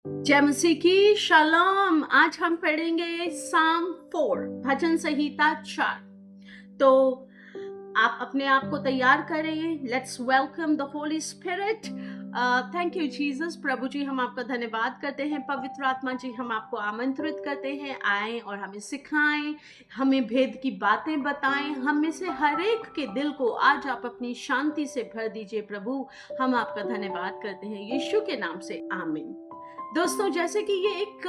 जय मसीह की शालोम। आज हम पढ़ेंगे साम 4 भजन संहिता 4। तो आप अपने आप को तैयार करें। Let's welcome the holy spirit. Thank you Jesus. प्रभु जी, हम आपका धन्यवाद करते हैं। पवित्र आत्मा जी, हम आपको आमंत्रित करते हैं, आएं और हमें सिखाएं, हमें भेद की बातें बताएं। हम में से हर एक के दिल को आज आप अपनी शांति से भर दीजिए। प्रभु, हम आपका धन्यवाद करते हैं यीशु के नाम से, आमीन। दोस्तों, जैसे कि ये एक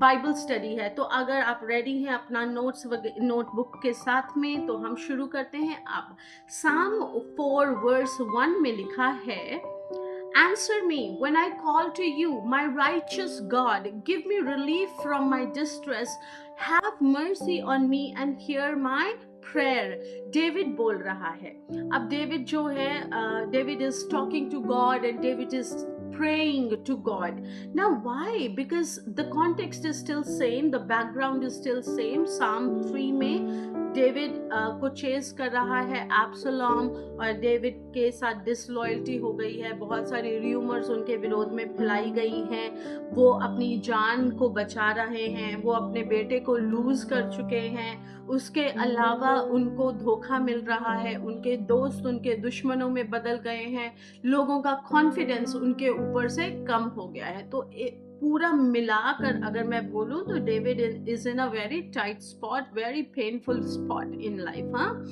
बाइबल स्टडी है, तो अगर आप रेडी हैं अपना नोटबुक के साथ में, तो हम शुरू करते हैं। अब साम 4 वर्स 1 में लिखा है, Answer me when I call to you, my righteous God. Give me relief from my distress. Have mercy on me and hear my prayer. David बोल रहा है। अब डेविड जो है, David is talking to God and David is praying to God. Now why? Because the context is still same, the background is still same. Psalm 3 में David को chess कर रहा है एब्सलोम, और डेविड के साथ डिसलॉयल्टी हो गई है। बहुत सारी र्यूमर्स उनके विरोध में फैलाई गई हैं। वो अपनी जान को बचा रहे हैं, वो अपने बेटे को लूज कर चुके हैं। उसके अलावा उनको धोखा मिल रहा है, उनके दोस्त उनके दुश्मनों में बदल गए हैं, लोगों का कॉन्फिडेंस उनके ऊपर से कम हो गया है। तो पूरा मिलाकर अगर मैं बोलूं तो David is in a very tight spot, very painful spot in life. हाँ,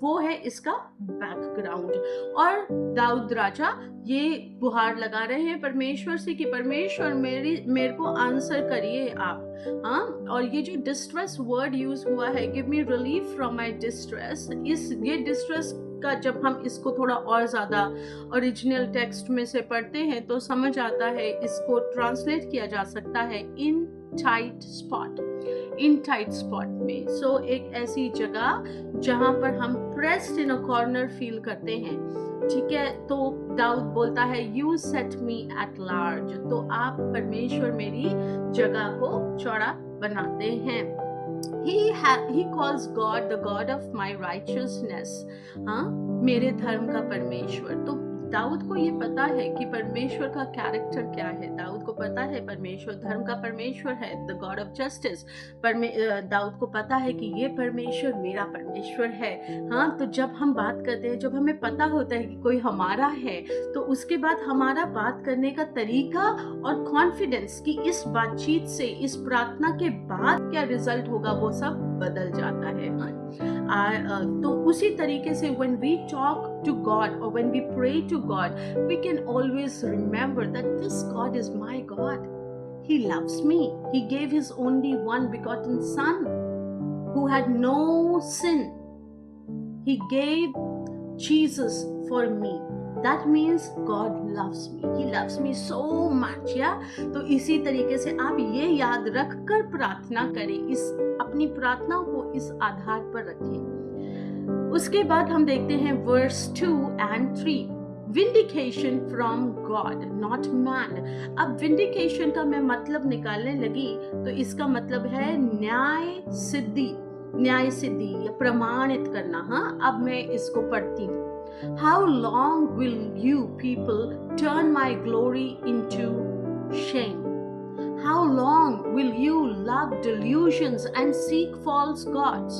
वो है इसका बैकग्राउंड। और दाऊद राजा ये गुहार लगा रहे हैं परमेश्वर से कि परमेश्वर मेरे को आंसर करिए आप। हाँ, और ये जो डिस्ट्रेस वर्ड यूज हुआ है, give me relief from my distress, ये डिस्ट्रेस का जब हम इसको थोड़ा और ज्यादा ओरिजिनल टेक्स्ट में से पढ़ते हैं तो समझ आता है, इसको ट्रांसलेट किया जा सकता है इन टाइट स्पॉट, इन टाइट स्पॉट में। सो एक ऐसी जगह जहां पर हम pressed in a corner feel करते हैं। ठीक है, तो दाऊद बोलता है, you set me at large. तो आप परमेश्वर मेरी जगह को चौड़ा बनाते हैं। He calls God the God of my righteousness. हाँ, मेरे धर्म का परमेश्वर। तो दाऊद को ये पता है कि परमेश्वर का कैरेक्टर क्या है। दाऊद को पता है परमेश्वर धर्म का परमेश्वर है, द गॉड ऑफ जस्टिस। दाऊद को पता है कि ये परमेश्वर मेरा परमेश्वर है। हाँ, तो जब हम बात करते हैं, जब हमें पता होता है कि कोई हमारा है, तो उसके बाद हमारा बात करने का तरीका और कॉन्फिडेंस कि इस बातचीत से, इस प्रार्थना के बाद क्या रिजल्ट होगा, वो सब बदल जाता है। तो उसी तरीके से when we talk to God or when we pray to God, we can always remember that this God is my God. He loves me. He gave his only one begotten son who had no sin. He gave Jesus for me. That means God loves me. He loves me so much. Yeah? तो इसी तरीके से आप ये याद रखकर प्रार्थना करें, इस अपनी प्रार्थना को इस आधार पर रखें। उसके बाद हम देखते हैं verse 2 and 3, vindication from God not man. अब विंडिकेशन का मैं मतलब निकालने लगी तो इसका मतलब है न्याय सिद्धि, न्याय सिद्धि या प्रमाणित करना। हाँ, अब मैं इसको पढ़ती हूँ। How long will you people turn my glory into shame? How long will you love delusions and seek false gods?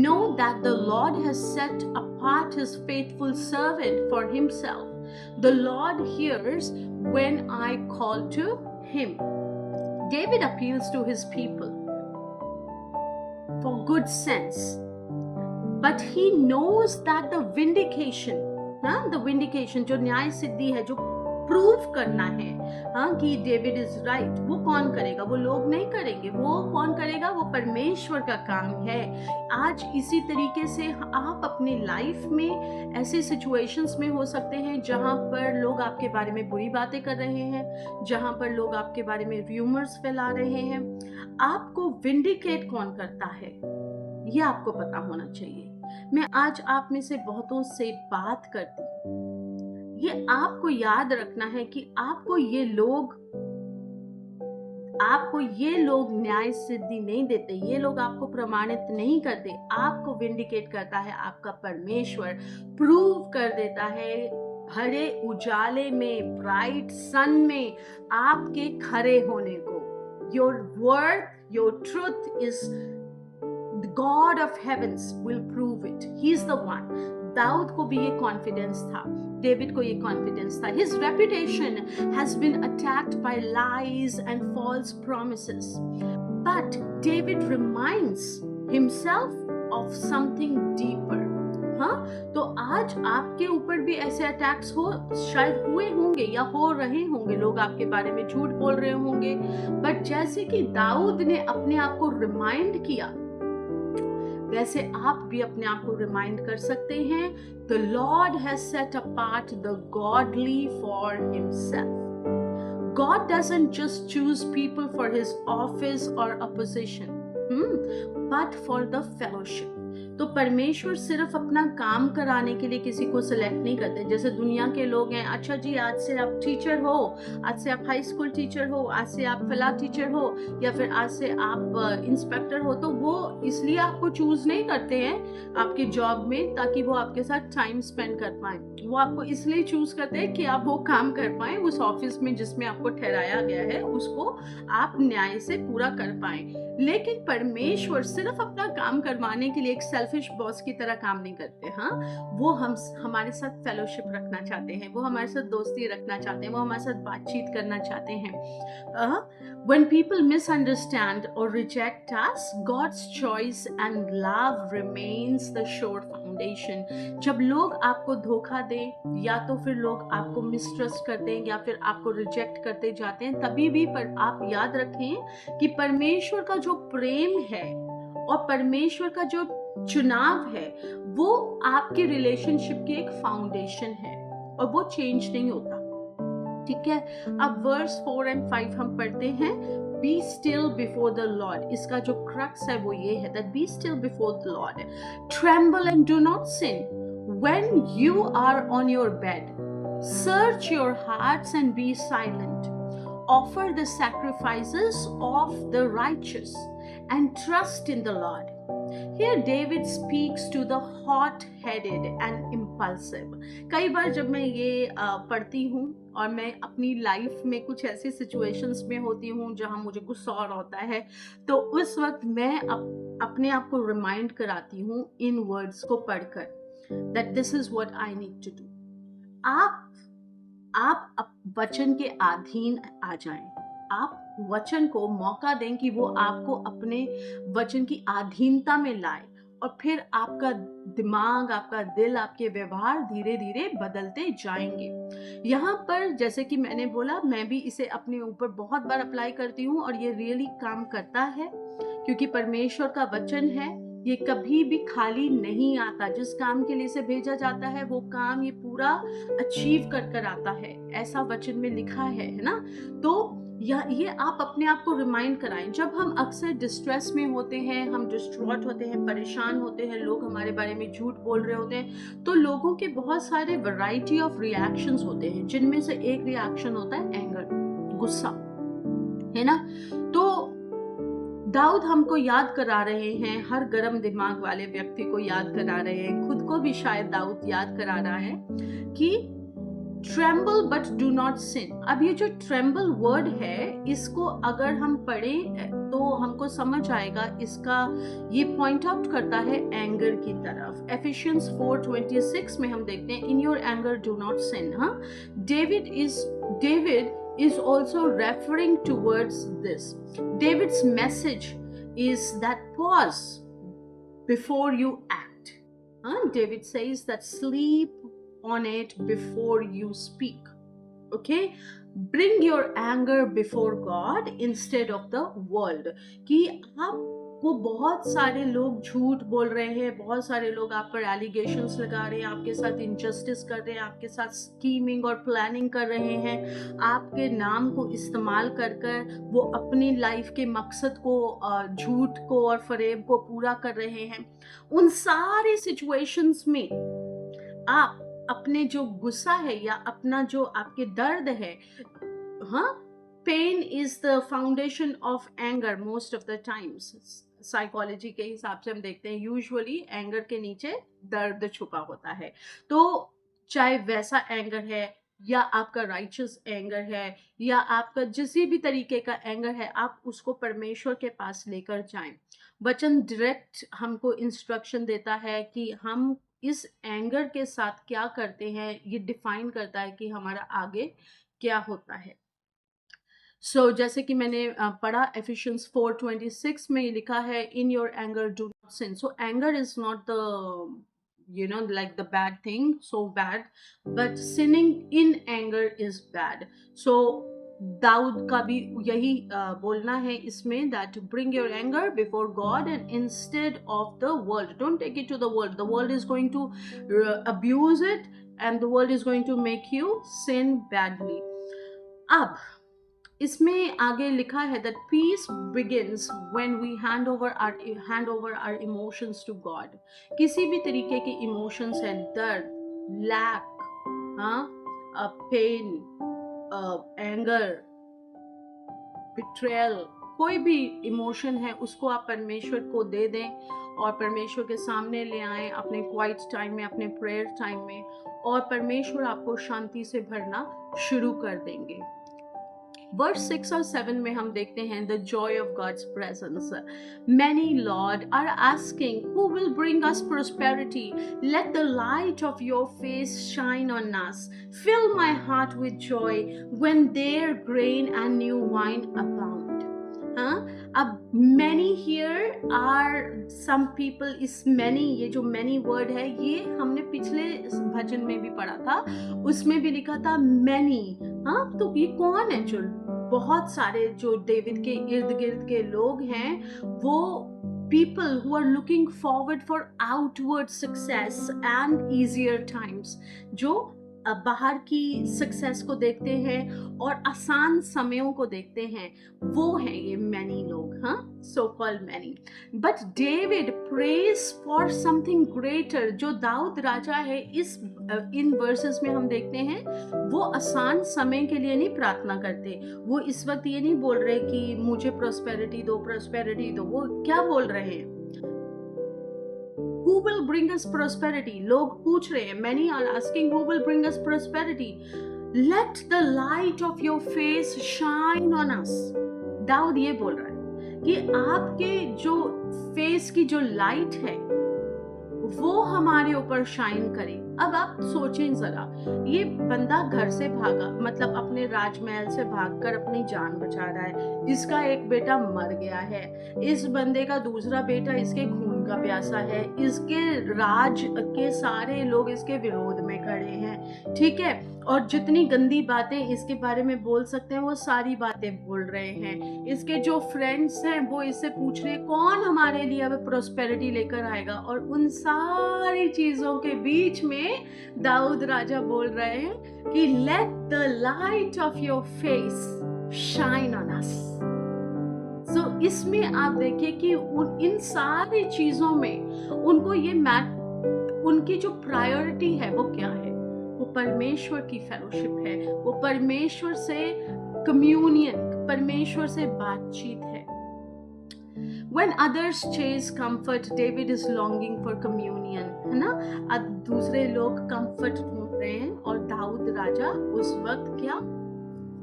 Know that the Lord has set apart his faithful servant for himself. The Lord hears when I call to him. David appeals to his people for good sense. But he knows that the vindication, the vindication जो न्याय सिद्धि है, जो prove करना है, हाँ, कि David is right, वो कौन करेगा? वो लोग नहीं करेंगे। वो कौन करेगा? वो परमेश्वर का काम है। आज इसी तरीके से आप अपनी लाइफ में ऐसे सिचुएशंस में हो सकते हैं जहां पर लोग आपके बारे में बुरी बातें कर रहे हैं, जहां पर लोग आपके बारे में र्यूमर्स फैला रहे हैं। आपको विंडिकेट कौन करता है, ये आपको पता होना चाहिए। मैं आज आप में से बहुतों से बात करती हूँ, ये आपको याद रखना है कि आपको ये लोग न्याय सिद्धि नहीं देते, ये लोग आपको प्रमाणित नहीं करते। आपको विंडिकेट करता है आपका परमेश्वर, प्रूव कर देता है भरे उजाले में, ब्राइट सन में आपके खड़े होने को। Your worth, your truth is the God of heavens will prove it, he is the one. Dawood को भी ये कॉन्फिडेंस था, डेविड को ये कॉन्फिडेंस था। His reputation has been attacked by lies and false promises, but David reminds himself of something deeper. हाँ, तो आज आपके ऊपर भी ऐसे अटैक्स हो, शायद हुए होंगे या हो रहे होंगे, लोग आपके बारे में झूठ बोल रहे होंगे, बट जैसे कि दाऊद ने अपने आप को रिमाइंड किया, वैसे आप भी अपने आप को रिमाइंड कर सकते हैं। The Lord has set apart the godly for himself. God doesn't just choose people for his office or a position, but for the fellowship. तो परमेश्वर सिर्फ अपना काम कराने के लिए किसी को सिलेक्ट नहीं करते। जैसे दुनिया के लोग हैं, अच्छा जी आज से आप टीचर हो, आज से आप हाई स्कूल टीचर हो, आज से आप फला टीचर हो, या फिर आज से आप इंस्पेक्टर हो, तो वो इसलिए आपको चूज नहीं करते हैं आपके जॉब में ताकि वो आपके साथ टाइम स्पेंड कर पाए। वो आपको इसलिए चूज करते हैं कि आप वो काम कर पाए उस ऑफिस में जिसमें आपको ठहराया गया है, उसको आप न्याय से पूरा कर पाए। लेकिन परमेश्वर सिर्फ अपना काम करवाने के लिए एक सेल्फिश बॉस की तरह काम नहीं करते। हाँ, वो हमारे साथ फेलोशिप रखना चाहते हैं, वो हमारे साथ दोस्ती रखना चाहते हैं, वो हमारे साथ बातचीत करना चाहते हैं। When people misunderstand or reject us, God's choice and love remains the sure foundation. जब लोग आपको धोखा दें या तो फिर लोग आपको मिसट्रस्ट कर दें या फिर आपको रिजेक्ट करते जाते हैं, तभी भी पर आप याद रखें कि परमेश्वर का जो प्रेम है और परमेश्वर का जो चुनाव है वो आपके रिलेशनशिप की एक फाउंडेशन है और वो चेंज नहीं होता। ठीक है, अब वर्स 4 और 5 हम पढ़ते हैं। Be still before the Lord. इसका जो क्रक्स है वो ये है, that be still before the Lord. Tremble and do not sin. When you are on your bed, search your hearts and be silent. Offer the sacrifices of the righteous and trust in the Lord. Here David speaks to the hot-headed and impulsive. कई बार जब मैं ये पढ़ती हूँ और मैं अपनी life में कुछ ऐसी सिचुएशंस में होती हूँ जहाँ मुझे गुस्सा और होता है, तो उस वक्त मैं अपने आप को रिमाइंड कराती हूँ इन वर्ड्स को पढ़कर, that this is what I need to do. आप वचन के अधीन आ जाएं, आप वचन को मौका दें कि वो आपको अपने वचन की अधीनता में लाए और फिर आपका दिमाग, आपका दिल, आपके व्यवहार धीरे धीरे बदलते जाएंगे। यहाँ पर जैसे कि मैंने बोला, मैं भी इसे अपने ऊपर बहुत बार अप्लाई करती हूँ और ये रियली काम करता है, क्योंकि परमेश्वर का वचन है, ये कभी भी खाली नहीं आता। जिस काम के लिए इसे भेजा जाता है वो काम ये पूरा अचीव कर आता है, ऐसा वचन में लिखा है ना। तो ये आप अपने आप को रिमाइंड कराएं। जब हम अक्सर डिस्ट्रेस में होते हैं, हम डिस्ट्रॉट होते हैं, परेशान होते हैं, लोग हमारे बारे में झूठ बोल रहे होते हैं, तो लोगों के बहुत सारे वैरायटी ऑफ रिएक्शंस होते हैं, जिनमें से एक रिएक्शन होता है एंगर, गुस्सा, है ना। तो दाऊद हमको याद करा रहे हैं, हर गर्म दिमाग वाले व्यक्ति को याद करा रहे हैं, खुद को भी शायद दाऊद याद करा रहा है कि tremble but do not sin. अब ये जो ट्रेम्बल वर्ड है, इसको अगर हम पढ़ें तो हमको समझ आएगा, इसका ये पॉइंट आउट करता है एंगर की तरफ। एफिशियंस 4:26 में हम देखते हैं, in your anger do not sin. हाँ, David is also referring towards this. David's message is that pause before you act. David says that sleep on it before you speak. Okay? Bring your anger before God instead of the world. कि आपको बहुत सारे लोग झूठ बोल रहे हैं, बहुत सारे लोग आप पर एलिगेशंस लगा रहे हैं, आपके साथ इनजस्टिस कर रहे हैं, आपके साथ स्कीमिंग और प्लानिंग कर रहे हैं, आपके नाम को इस्तेमाल कर कर वो अपनी लाइफ के मकसद को, झूठ को और फरेब को पूरा कर रहे हैं। उन सारे सिचुएशंस में आप अपने जो गुस्सा है या अपना जो आपके दर्द है, हाँ, pain is the foundation of anger most of the times. Psychology के हिसाब से हम देखते हैं यूजुअली एंगर के नीचे दर्द छुपा होता है। तो चाहे वैसा एंगर है या आपका राइचस एंगर है या आपका जिस भी तरीके का एंगर है, आप उसको परमेश्वर के पास लेकर जाएं। वचन डायरेक्ट हमको इंस्ट्रक्शन देता है कि हम इस एंगर के साथ क्या करते हैं, ये डिफाइन करता है कि हमारा आगे क्या होता है। जैसे कि मैंने पढ़ा एफिशिएंस 4:26 में ये लिखा है, in your anger do not sin. So anger is not the like the bad thing, so bad, but sinning in anger is bad. So Dawood का भी यही बोलना है इसमें, that bring your anger before God and instead of the world, don't take it to the world. The world is going to abuse it and the world is going to make you sin badly. अब इसमें आगे लिखा है that peace begins when we hand over our emotions to God. किसी भी तरीके के emotions हैं, दर्द, लैक, पेन, एंगर, बिट्रेयल, कोई भी इमोशन है उसको आप परमेश्वर को दे दें और परमेश्वर के सामने ले आएं अपने क्वाइट टाइम में, अपने प्रेयर टाइम में, और परमेश्वर आपको शांति से भरना शुरू कर देंगे। वर्स 6 और 7 में हम देखते हैं the joy of God's presence. Many, Lord, are asking, who will bring us prosperity? Let the light of your face shine on us. Fill my heart with joy when their grain and new wine abound. अब many here are some people, इस many, ये जो many word है ये हमने पिछले भजन में भी पढ़ा था, उसमें भी लिखा था many। तो ये कौन है? जो बहुत सारे जो डेविड के इर्द गिर्द के लोग हैं, वो people who are looking forward for outward success and easier times, जो बाहर की सक्सेस को देखते हैं और आसान समयों को देखते हैं, वो हैं ये मैनी लोग, so called many. But David praise for something greater. जो दाऊद राजा है, इन वर्सेस में हम देखते हैं वो आसान समय के लिए नहीं प्रार्थना करते। वो इस वक्त ये नहीं बोल रहे कि मुझे प्रोस्पेरिटी दो, प्रोस्पेरिटी दो। वो क्या बोल रहे हैं? Who will bring us prosperity? लोग पूछ रहे हैं, many are asking, who will bring us prosperity? Let the light of your face shine on us. Dawood ये बोल रहा है कि आपके जो फेस की जो लाइट है वो हमारे ऊपर शाइन करे। अब आप सोचें जरा, ये बंदा घर से भागा, मतलब अपने राजमहल से भागकर अपनी जान बचा रहा है। इसका एक बेटा मर गया है, इस बंदे का दूसरा बेटा इसके खून का प्यासा है, इसके राज के सारे लोग इसके विरोध में खड़े हैं, ठीक है, और जितनी गंदी बातें इसके बारे में बोल सकते हैं वो सारी बातें बोल रहे हैं। इसके जो फ्रेंड्स हैं वो इससे पूछ रहे हैं कौन हमारे लिए अब प्रोस्पेरिटी लेकर आएगा, और उन सारी चीजों के बीच में दाऊद राजा बोल रहे हैं कि let the light of your face shine on us. So इसमें आप देखिए कि इन सारी चीजों में उनको ये उनकी जो प्रायोरिटी है वो क्या है? वो परमेश्वर की फेलोशिप है, वो परमेश्वर से कम्युनियन, परमेश्वर से बातचीत है। When others chase comfort, David is longing for communion, है ना? अब दूसरे लोग कंफर्ट ढूंढ रहे हैं और दाऊद राजा उस वक्त क्या?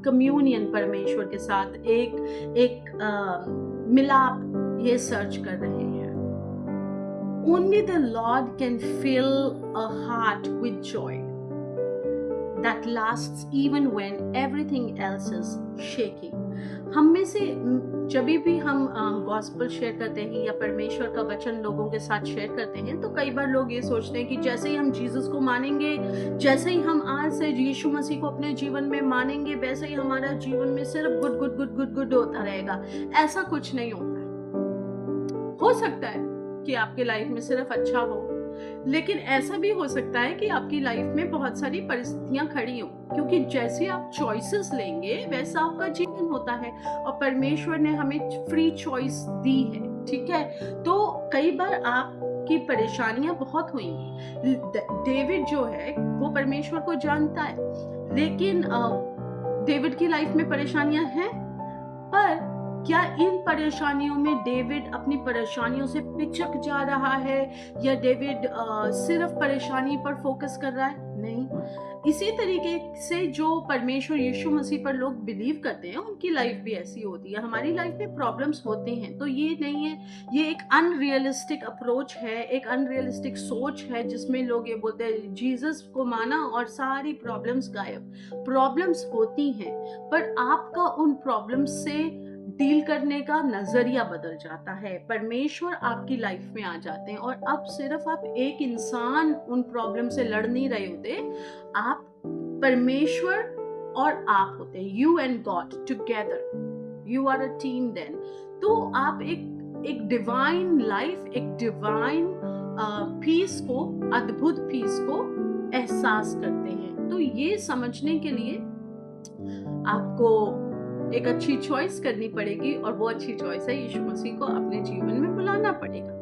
कम्युनियन, परमेश्वर के साथ एक मिलाप ये सर्च कर रहे हैं। Only the Lord can fill a heart with joy that lasts even when everything else is shaking. हम में से जब भी हम गॉस्पेल शेयर करते हैं या परमेश्वर का वचन लोगों के साथ शेयर करते हैं, तो कई बार लोग ये सोचते हैं कि जैसे ही हम जीसस को मानेंगे, जैसे ही हम आज से यीशु मसीह को अपने जीवन में मानेंगे, वैसे ही हमारा जीवन में सिर्फ good good good good good होता रहेगा। ऐसा कुछ नहीं होता है। हो सकता है कि आपके लाइफ में सिर्फ अच्छा हो, लेकिन ऐसा भी हो सकता है कि आपकी लाइफ में बहुत सारी परिस्थितियां खड़ी हों, क्योंकि जैसे आप चॉइसेस लेंगे वैसा आपका जीवन होता है, और परमेश्वर ने हमें फ्री चॉइस दी है, ठीक है। तो कई बार आपकी परेशानियां बहुत हुई। डेविड जो है वो परमेश्वर को जानता है, लेकिन डेविड की लाइफ में परेशानियां हैं, पर क्या इन परेशानियों में डेविड अपनी परेशानियों से पिचक जा रहा है, या डेविड सिर्फ परेशानी पर फोकस कर रहा है? नहीं। इसी तरीके से जो परमेश्वर यीशु मसीह पर लोग बिलीव करते हैं, उनकी लाइफ भी ऐसी होती है। हमारी लाइफ में प्रॉब्लम्स होते हैं, तो ये नहीं है, ये एक अनरियलिस्टिक अप्रोच है, एक अनरियलिस्टिक सोच है, जिसमें लोग ये बोलते हैं जीसस को माना और सारी प्रॉब्लम्स गायब। प्रॉब्लम्स होती हैं, पर आपका उन प्रॉब्लम्स से डील करने का नजरिया बदल जाता है। परमेश्वर आपकी लाइफ में आ जाते हैं, और अब सिर्फ आप एक इंसान उन प्रॉब्लम से लड़ नहीं रहे होते, आप परमेश्वर और आप होते हैं, you and God together, you are a team then. तो आप एक डिवाइन लाइफ, एक डिवाइन पीस को, अद्भुत पीस को एहसास करते हैं। तो ये समझने के लिए आपको एक अच्छी चॉइस करनी पड़ेगी, और वो अच्छी चॉइस है यीशु मसीह को अपने जीवन में बुलाना पड़ेगा।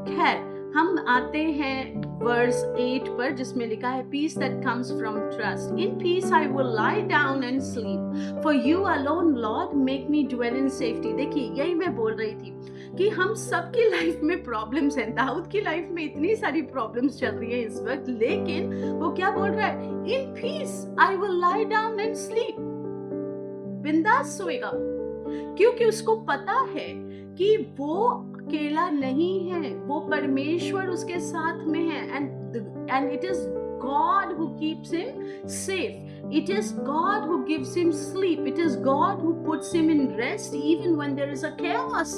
खैर, हम आते हैं वर्स 8 पर, जिसमें लिखा है peace that comes from trust, in peace I will lie down and sleep, for you alone Lord make me dwell in safety. देखिए, यही मैं बोल रही थी कि हम सबकी लाइफ में प्रॉब्लम्स हैं। दाऊद की लाइफ में इतनी सारी प्रॉब्लम्स चल रही है इस वक्त, लेकिन वो क्या बोल रहा है? इन peace I will lie down and sleep, बिंदास सोएगा, क्योंकि उसको पता है कि वो अकेला नहीं है, वो परमेश्वर उसके साथ में है, and it is God who keeps him safe. It is God who gives him sleep. It is God who puts him in rest even when there is a chaos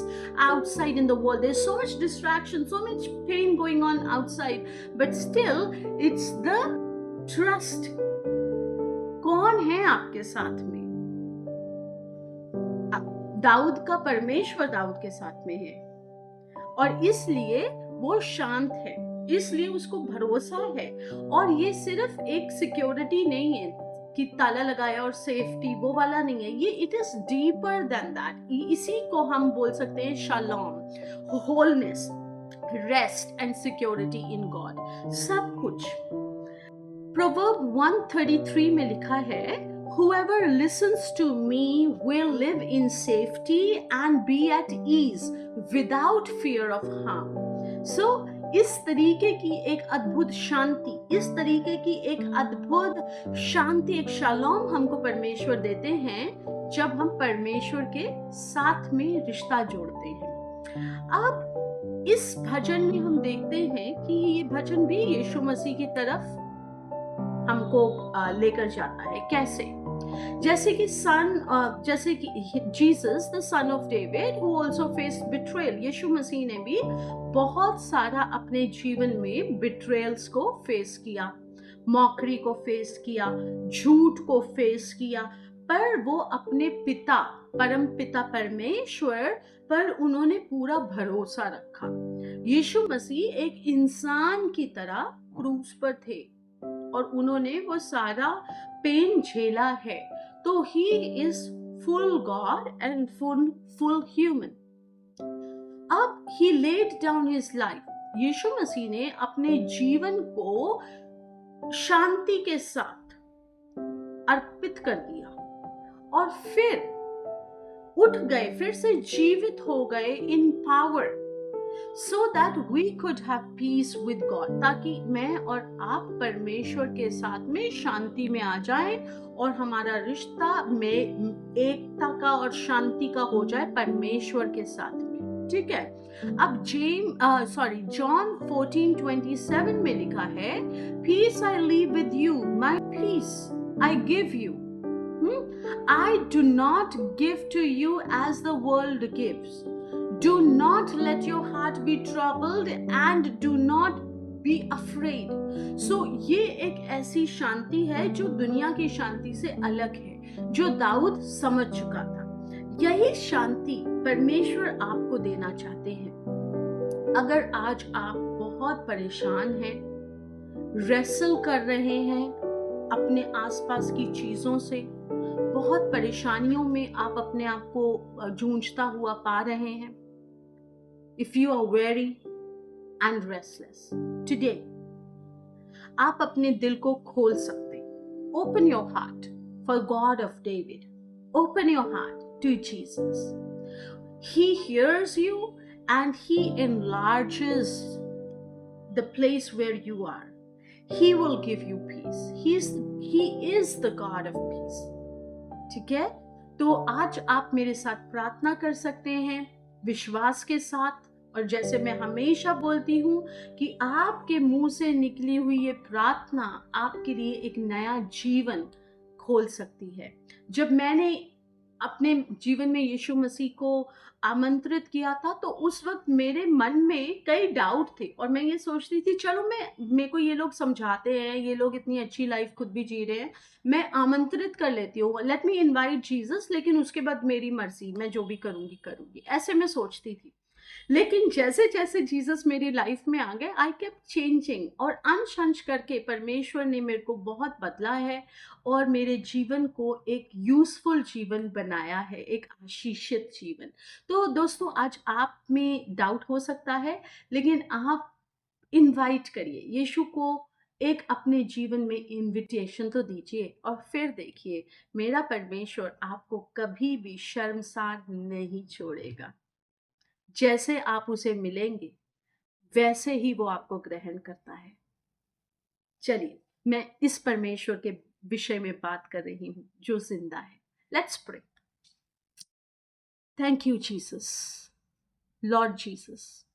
outside in the world. There's so much distraction, so much pain going on outside, but still it's the trust. कौन है आपके साथ में? दाऊद का परमेश्वर दाऊद के साथ में है, और इसलिए वो शांत है, इसलिए उसको भरोसा है। और ये सिर्फ एक सिक्योरिटी नहीं है कि ताला लगाया और सेफ्टी, वो वाला नहीं है, ये it is deeper than that. इसी को हम बोल सकते हैं shalom, wholeness, rest and security in God, सब कुछ। प्रोवर्ब 133 में लिखा है, whoever listens to me will live in safety and be at ease without fear of harm. So इस तरीके की एक अद्भुत शांति, इस तरीके की एक अद्भुत शांति, एक शालोम हमको परमेश्वर देते हैं जब हम परमेश्वर के साथ में रिश्ता जोड़ते हैं। अब इस भजन में हम देखते हैं कि ये भजन भी यीशु मसीह की तरफ हमको लेकर जाता है। कैसे? जैसे कि Jesus the son of David who also faced betrayal, Yeshu Masih ने भी बहुत सारा अपने जीवन में बिट्रेयल्स को फेस किया, मौकरी को फेस किया, झूठ को फेस किया, पर वो अपने पिता, परम पिता परमेश्वर पर उन्होंने पूरा भरोसा रखा। यीशु मसीह एक इंसान की तरह क्रूस पर थे, और उन्होंने वो सारा पेन झेला है, तो he is full God and full human. अब ही लेड डाउन हिज लाइफ, यीशु मसीह ने अपने जीवन को शांति के साथ अर्पित कर दिया, और फिर उठ गए, फिर से जीवित हो गए इन power, so that we could have peace with God, ताकि मैं और आप परमेश्वर के साथ में शांति में आ जाएं, और हमारा रिश्ता में एकता का और शांति का हो जाए परमेश्वर के साथ में। ठीक है? अब जॉन 14:27 में लिखा है, Peace I leave with you, my peace I give you. I do not give to you as the world gives. Do not let your heart be troubled and do not be afraid. So ये एक ऐसी शांति है जो दुनिया की शांति से अलग है, जो दाऊद समझ चुका था। यही शांति परमेश्वर आपको देना चाहते हैं। अगर आज आप बहुत परेशान हैं, रेसल कर रहे हैं अपने आसपास की चीजों से, बहुत परेशानियों में आप अपने आप को जूझता हुआ पा रहे हैं, if you are weary and restless today, आप अपने दिल को खोल सकते हैं। Open your heart for God of David. Open your heart to Jesus. He hears you and He enlarges the place where you are. He will give you peace. He is the God of peace. ठीक है, तो आज आप मेरे साथ प्रार्थना कर सकते हैं विश्वास के साथ। और जैसे मैं हमेशा बोलती हूँ कि आपके मुंह से निकली हुई ये प्रार्थना आपके लिए एक नया जीवन खोल सकती है। जब मैंने अपने जीवन में यीशु मसीह को आमंत्रित किया था तो उस वक्त मेरे मन में कई डाउट थे और मैं ये सोचती थी चलो मेरे को ये लोग समझाते हैं, ये लोग इतनी अच्छी लाइफ खुद भी जी रहे हैं, मैं आमंत्रित कर लेती हूँ, लेट मी इनवाइट जीसस, लेकिन उसके बाद मेरी मर्जी, मैं जो भी करूंगी, ऐसे मैं सोचती थी। लेकिन जैसे जैसे जीसस मेरी लाइफ में आ गए, आई केप्ट चेंजिंग, और अंश अंश करके परमेश्वर ने मेरे को बहुत बदला है और मेरे जीवन को एक यूजफुल जीवन बनाया है, एक आशीषित जीवन। तो दोस्तों, आज आप में डाउट हो सकता है, लेकिन आप इनवाइट करिए यीशु को, एक अपने जीवन में इनविटेशन तो दीजिए, और फिर देखिए मेरा परमेश्वर आपको कभी भी शर्मसार नहीं छोड़ेगा। जैसे आप उसे मिलेंगे वैसे ही वो आपको ग्रहण करता है। चलिए, मैं इस परमेश्वर के विषय में बात कर रही हूं जो जिंदा है। Let's pray. Thank you Jesus, Lord Jesus,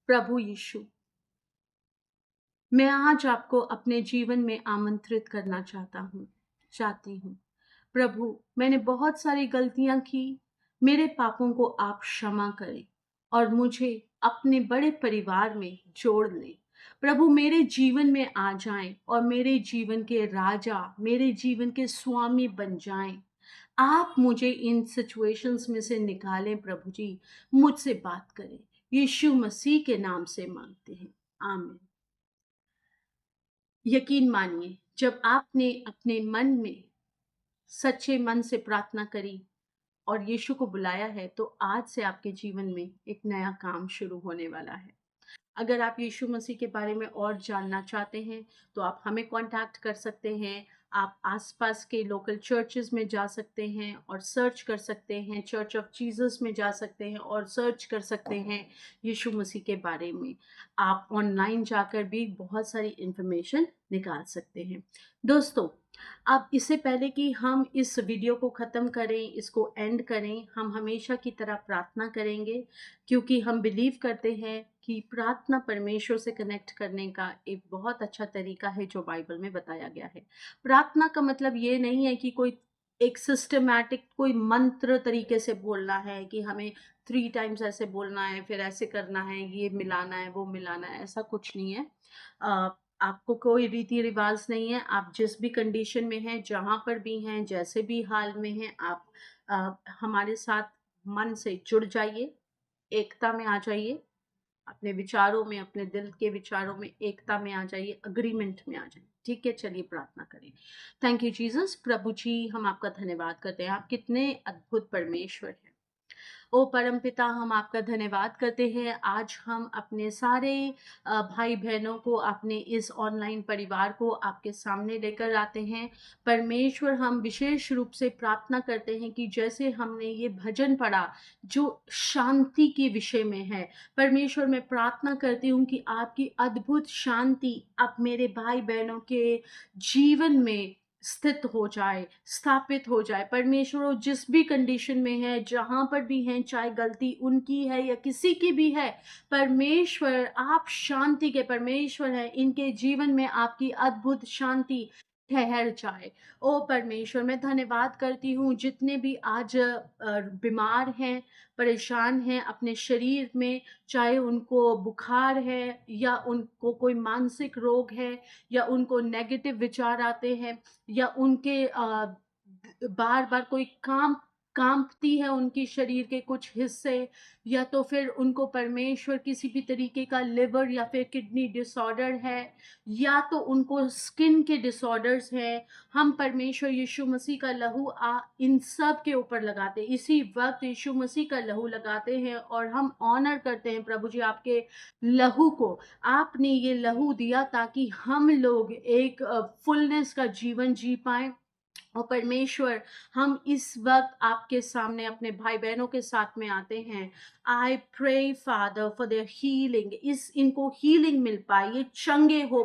प्रभु यीशु, मैं आज आपको अपने जीवन में आमंत्रित करना चाहती हूँ। प्रभु, मैंने बहुत सारी गलतियां की, मेरे पापों को आप क्षमा करें और मुझे अपने बड़े परिवार में जोड़ लें। प्रभु, मेरे जीवन में आ जाएं और मेरे जीवन के राजा, मेरे जीवन के स्वामी बन जाएं। आप मुझे इन सिचुएशंस में से निकालें प्रभु जी, मुझसे बात करें। यीशु मसीह के नाम से मांगते हैं, आमीन। यकीन मानिए, जब आपने अपने मन में सच्चे मन से प्रार्थना करी और यीशु को बुलाया है, तो आज से आपके जीवन में एक नया काम शुरू होने वाला है। अगर आप यीशु मसीह के बारे में और जानना चाहते हैं तो आप हमें कांटेक्ट कर सकते हैं। आप आसपास के लोकल चर्चेस में जा सकते हैं और सर्च कर सकते हैं, चर्च ऑफ जीसस में जा सकते हैं और सर्च कर सकते हैं यीशु मसीह के बारे में। आप ऑनलाइन जाकर भी बहुत सारी इंफॉर्मेशन निकाल सकते हैं। दोस्तों, अब इससे पहले कि हम इस वीडियो को ख़त्म करें, इसको एंड करें, हम हमेशा की तरह प्रार्थना करेंगे, क्योंकि हम बिलीव करते हैं कि प्रार्थना परमेश्वर से कनेक्ट करने का एक बहुत अच्छा तरीका है जो बाइबल में बताया गया है। प्रार्थना का मतलब ये नहीं है कि कोई एक सिस्टमैटिक कोई मंत्र तरीके से बोलना है कि हमें 3 टाइम्स ऐसे बोलना है, फिर ऐसे करना है, ये मिलाना है, वो मिलाना है, ऐसा कुछ नहीं है। आपको कोई रीति रिवाज नहीं है। आप जिस भी कंडीशन में हैं, जहाँ पर भी हैं, जैसे भी हाल में हैं, आप हमारे साथ मन से जुड़ जाइए, एकता में आ जाइए, अपने विचारों में, अपने दिल के विचारों में एकता में आ जाइए, अग्रीमेंट में आ जाइए। ठीक है, चलिए प्रार्थना करें। Thank you Jesus. प्रभु जी, हम आपका धन्यवाद करते हैं, आप कितने अद्भुत परमेश्वर हैं। ओ परम पिता, हम आपका धन्यवाद करते हैं। आज हम अपने सारे भाई बहनों को, अपने इस ऑनलाइन परिवार को आपके सामने लेकर आते हैं। परमेश्वर, हम विशेष रूप से प्रार्थना करते हैं कि जैसे हमने ये भजन पढ़ा जो शांति के विषय में है, परमेश्वर मैं प्रार्थना करती हूँ कि आपकी अद्भुत शांति अब मेरे भाई बहनों के जीवन में स्थित हो जाए, स्थापित हो जाए। परमेश्वर, वो जिस भी कंडीशन में है, जहाँ पर भी हैं, चाहे गलती उनकी है या किसी की भी है, परमेश्वर आप शांति के परमेश्वर हैं, इनके जीवन में आपकी अद्भुत शांति ठहर जाए। ओ परमेश्वर, मैं धन्यवाद करती हूँ जितने भी आज बीमार हैं, परेशान हैं अपने शरीर में, चाहे उनको बुखार है या उनको कोई मानसिक रोग है या उनको नेगेटिव विचार आते हैं या उनके बार बार कोई कांपती है उनकी शरीर के कुछ हिस्से, या तो फिर उनको परमेश्वर किसी भी तरीके का लिवर या फिर किडनी डिसऑर्डर है, या तो उनको स्किन के डिसऑर्डर्स हैं। हम परमेश्वर यीशु मसीह का लहू इन सब के ऊपर लगाते हैं, इसी वक्त यीशु मसीह का लहू लगाते हैं और हम ऑनर करते हैं प्रभु जी आपके लहू को। आपने ये लहू दिया ताकि हम लोग एक फुलनेस का जीवन जी पाएं और परमेश्वर, हम इस वक्त आपके सामने अपने भाई बहनों के साथ में आते हैं। I pray father for their healing, इनको हीलिंग मिल पाए, ये चंगे हो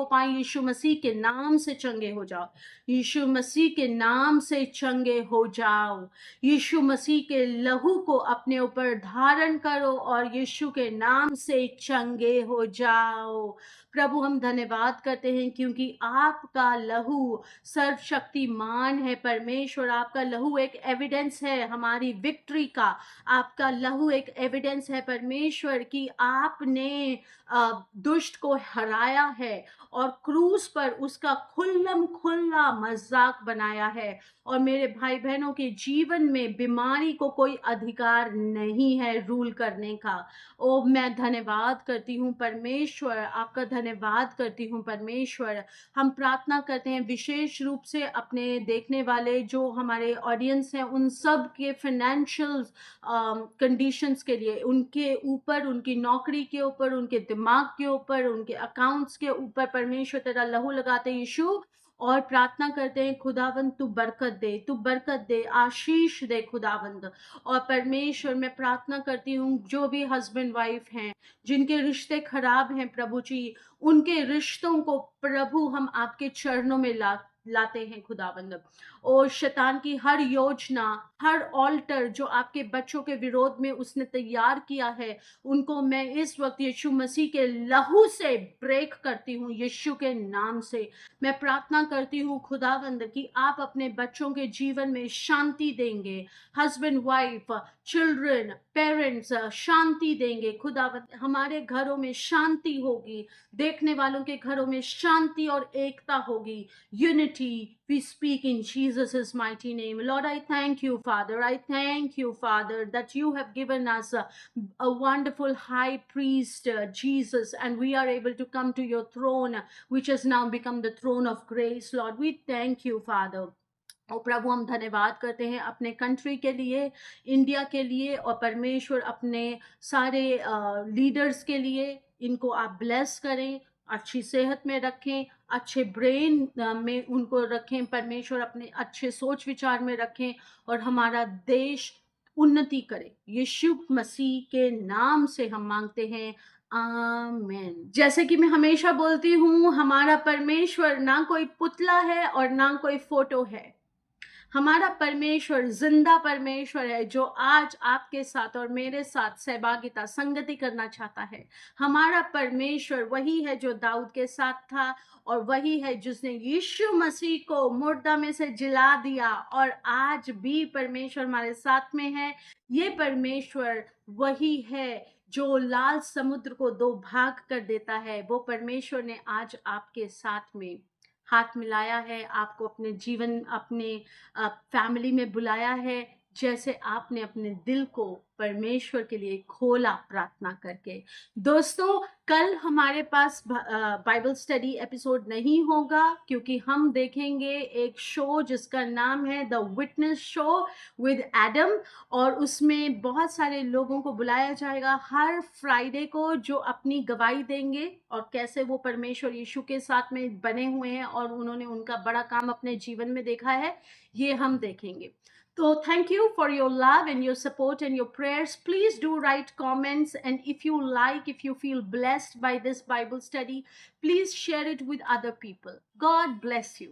पाए, यीशु मसीह के नाम से चंगे हो जाओ, यीशु मसीह के नाम से चंगे हो जाओ। यीशु मसीह के लहू को अपने ऊपर धारण करो और यीशु के नाम से चंगे हो जाओ। प्रभु, हम धन्यवाद करते हैं क्योंकि आपका लहू सर्वशक्तिमान है। परमेश्वर, आपका लहू एक एविडेंस है हमारी विक्ट्री का। आपका लहू एक एविडेंस है परमेश्वर कि आपने दुष्ट को हराया है और क्रूस पर उसका खुल्लम खुल्ला मजाक बनाया है। और मेरे भाई बहनों के जीवन में बीमारी को कोई अधिकार नहीं है रूल करने का। ओ, मैं धन्यवाद करती हूँ परमेश्वर, आपका धन्यवाद करती हूँ परमेश्वर। हम प्रार्थना करते हैं विशेष रूप से अपने देखने वाले जो हमारे ऑडियंस हैं उन सब के फाइनेंशियल कंडीशंस के लिए, उनके ऊपर, उनकी नौकरी के ऊपर, उनके दिमाग के ऊपर, उनके अकाउंट्स के ऊपर परमेश्वर तेरा लहू लगाते हैं यीशु। और प्रार्थना करते हैं खुदावंद तू बरकत दे, आशीष दे खुदावंद। और परमेश्वर, मैं प्रार्थना करती हूँ जो भी हस्बैंड वाइफ हैं जिनके रिश्ते खराब हैं प्रभु जी, उनके रिश्तों को प्रभु हम आपके चरणों में लाते हैं खुदावंद। और शैतान की हर योजना, हर ऑल्टर जो आपके बच्चों के विरोध में उसने तैयार किया है, उनको मैं इस वक्त यीशु मसीह के लहू से ब्रेक करती हूँ। यीशु के नाम से मैं प्रार्थना करती हूँ खुदावंद कि आप अपने बच्चों के जीवन में शांति देंगे, हस्बैंड वाइफ, चिल्ड्रन, पेरेंट्स शांति देंगे खुदावंद। हमारे घरों में शांति होगी, देखने वालों के घरों में शांति और एकता होगी, unity. We speak in Jesus' mighty name. Lord, I thank you, Father. I thank you, Father, that you have given us a wonderful high priest, Jesus, and we are able to come to your throne, which has now become the throne of grace. Lord, we thank you, Father. और प्रभु, हम धन्यवाद करते हैं अपने country के लिए, India के लिए, और परमेश्वर अपने सारे लीडर्स के लिए। इनको आप ब्लेस करें, अच्छी सेहत में रखें, अच्छे ब्रेन में उनको रखें परमेश्वर, अपने अच्छे सोच विचार में रखें, और हमारा देश उन्नति करे। यीशु मसीह के नाम से हम मांगते हैं, आमीन। जैसे कि मैं हमेशा बोलती हूँ, हमारा परमेश्वर ना कोई पुतला है और ना कोई फोटो है। हमारा परमेश्वर जिंदा परमेश्वर है जो आज आपके साथ और मेरे साथ सहभागिता संगति करना चाहता है। हमारा परमेश्वर वही है जो दाऊद के साथ था, और वही है जिसने यीशु मसीह को मुर्दा में से जिला दिया, और आज भी परमेश्वर हमारे साथ में है। ये परमेश्वर वही है जो लाल समुद्र को दो भाग कर देता है। वो परमेश्वर ने आज आपके साथ में हाथ मिलाया है, आपको अपने जीवन, अपने फैमिली में बुलाया है, जैसे आपने अपने दिल को परमेश्वर के लिए खोला प्रार्थना करके। दोस्तों, कल हमारे पास बाइबल स्टडी एपिसोड नहीं होगा क्योंकि हम देखेंगे एक शो जिसका नाम है the witness show with Adam, और उसमें बहुत सारे लोगों को बुलाया जाएगा हर फ्राइडे को जो अपनी गवाही देंगे और कैसे वो परमेश्वर यीशु के साथ में बने हुए हैं और उन्होंने उनका बड़ा काम अपने जीवन में देखा है, ये हम देखेंगे। So thank you for your love and your support and your prayers. Please do write comments, and if you like, if you feel blessed by this Bible study, please share it with other people. God bless you.